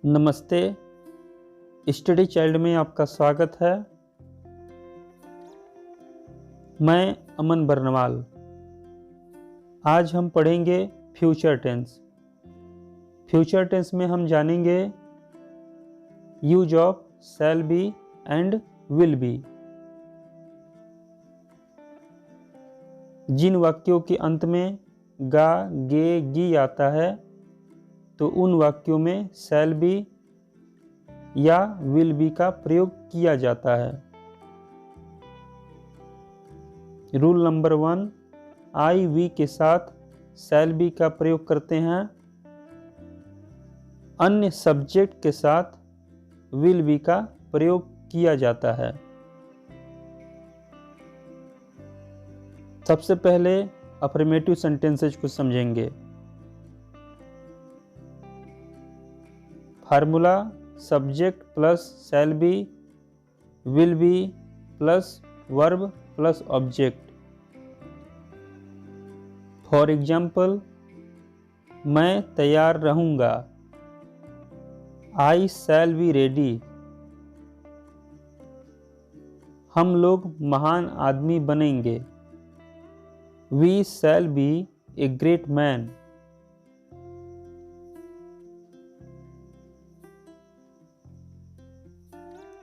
नमस्ते। Study child में आपका स्वागत है। मैं अमन बरनवाल। आज हम पढ़ेंगे फ्यूचर टेंस। फ्यूचर टेंस में हम जानेंगे use of shall be and will be. जिन वाक्यों के अंत में गा, गे, गी आता है तो उन वाक्यों में शैल बी या विल बी का प्रयोग किया जाता है। रूल नंबर 1, आई वी के साथ शैल बी का प्रयोग करते हैं। अन्य सब्जेक्ट के साथ विल बी का प्रयोग किया जाता है। सबसे पहले अफर्मेटिव सेंटेंसेज को समझेंगे। Formula subject plus shall be, will be plus verb plus object. For example, मैं तैयार रहूंगा, आई शैल बी रेडी। हम लोग महान आदमी बनेंगे, we shall be a great man.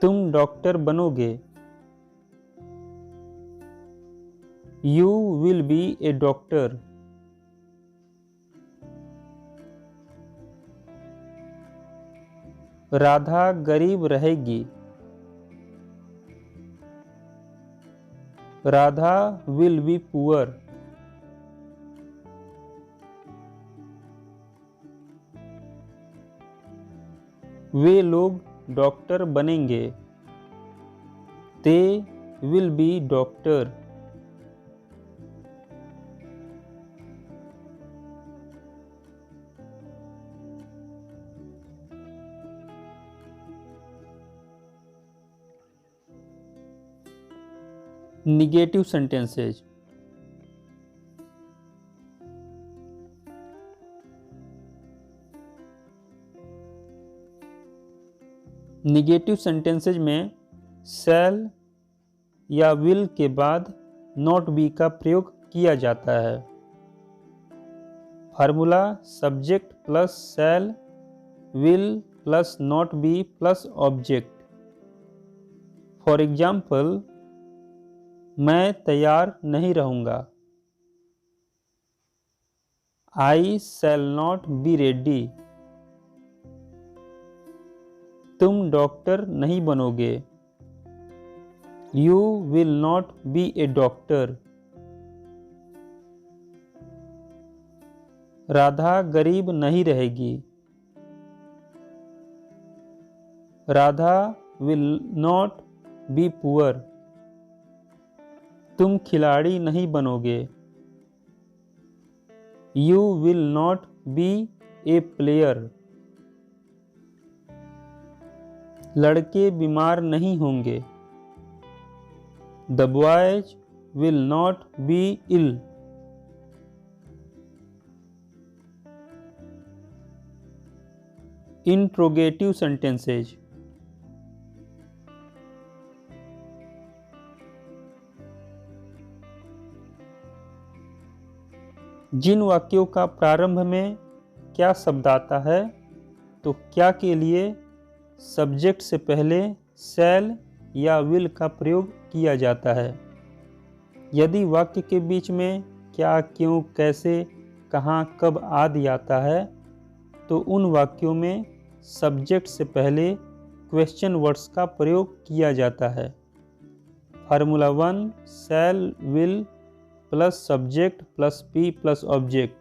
तुम डॉक्टर बनोगे, you will be a doctor. Radha गरीब रहेगी, राधा विल बी पुअर। वे लोग डॉक्टर बनेंगे, they will be doctor. Negative sentences. Negative sentences में शैल या विल के बाद नॉट बी का प्रयोग किया जाता है। Formula subject plus shall, will plus not be plus object. For example, मैं तैयार नहीं रहूंगा, I shall not be ready. तुम डॉक्टर नहीं बनोगे, you will not be a doctor. Radha गरीब नहीं रहेगी, Radha will not be poor. तुम खिलाड़ी नहीं बनोगे, you will not be a player. लड़के बीमार नहीं होंगे, the boys will not be ill. Interrogative sentences. जिन वाक्यों का प्रारंभ में क्या शब्द आता है तो क्या के लिए सब्जेक्ट से पहले शैल या विल का प्रयोग किया जाता है। यदि वाक्य के बीच में क्या, क्यों, कैसे, कहाँ, कब आदि आता है तो उन वाक्यों में सब्जेक्ट से पहले क्वेश्चन वर्ड्स का प्रयोग किया जाता है। Formula 1 shall will plus subject plus be plus object.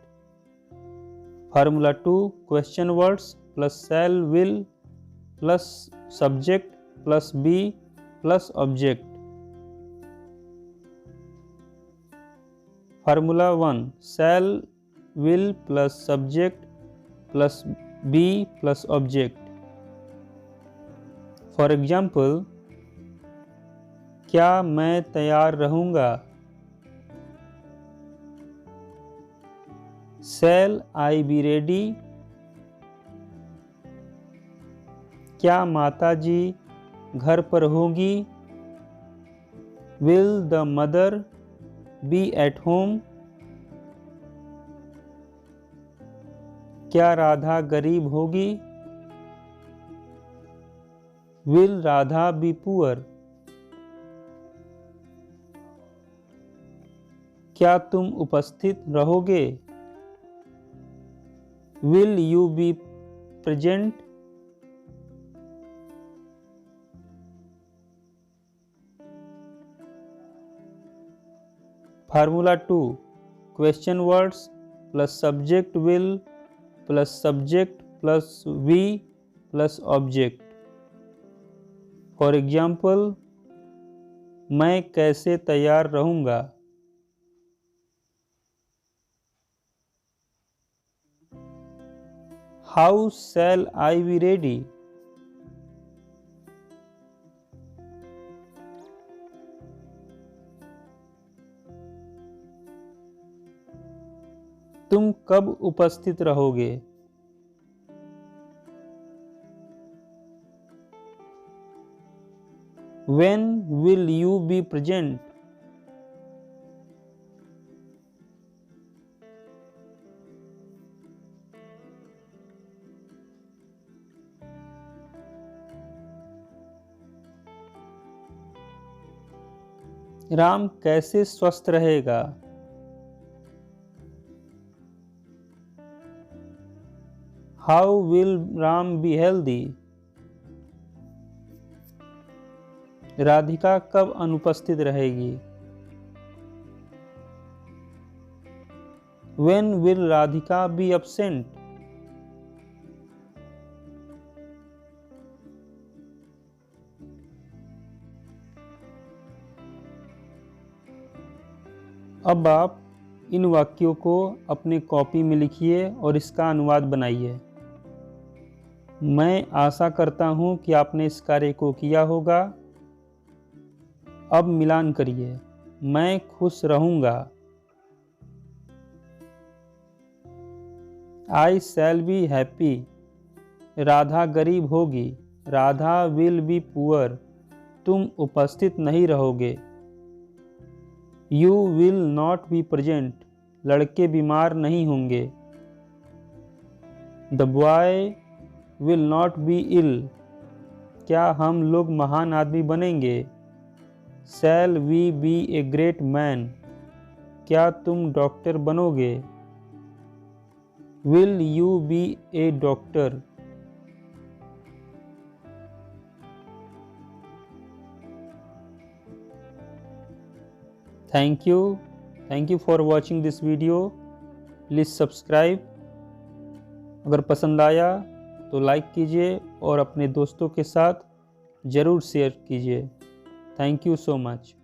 Formula 2 question words plus shall will plus subject plus be plus object. Formula 1 shall will plus subject plus be plus object. For example, क्या मैं तैयार रहूंगा, शैल I be ready. क्या माता जी घर पर होगी? Will the mother be at home? क्या राधा गरीब होगी? Will Radha be poor? क्या तुम उपस्थित रहोगे? Will you be present? Formula 2, question words plus subject will plus subject plus we plus object. For example, मैं कैसे तैयार रहूँगा? How shall I be ready? तुम कब उपस्थित रहोगे? When will you be present? Ram कैसे स्वस्थ रहेगा? How will Ram be healthy? Radhika कब अनुपस्थित रहेगी? When will Radhika be absent? अब आप इन वाक्यों को अपने कॉपी में लिखिए और इसका अनुवाद बनाइए। मैं आशा करता हूँ कि आपने इस कार्य को किया होगा। अब मिलान करिए। मैं खुश रहूँगा। I shall be happy. Radha गरीब होगी। Radha will be poor. तुम उपस्थित नहीं रहोगे। You will not be present. लड़के बीमार नहीं होंगे। The boy will not be ill. क्या हम लोग महान आदमी बनेंगे? Shall we be a great man. क्या तुम डॉक्टर बनोगे? Will you be a doctor? Thank you for watching this video. Please subscribe. अगर पसंद आया तो लाइक कीजिए और अपने दोस्तों के साथ ज़रूर शेयर कीजिए। Thank you so much.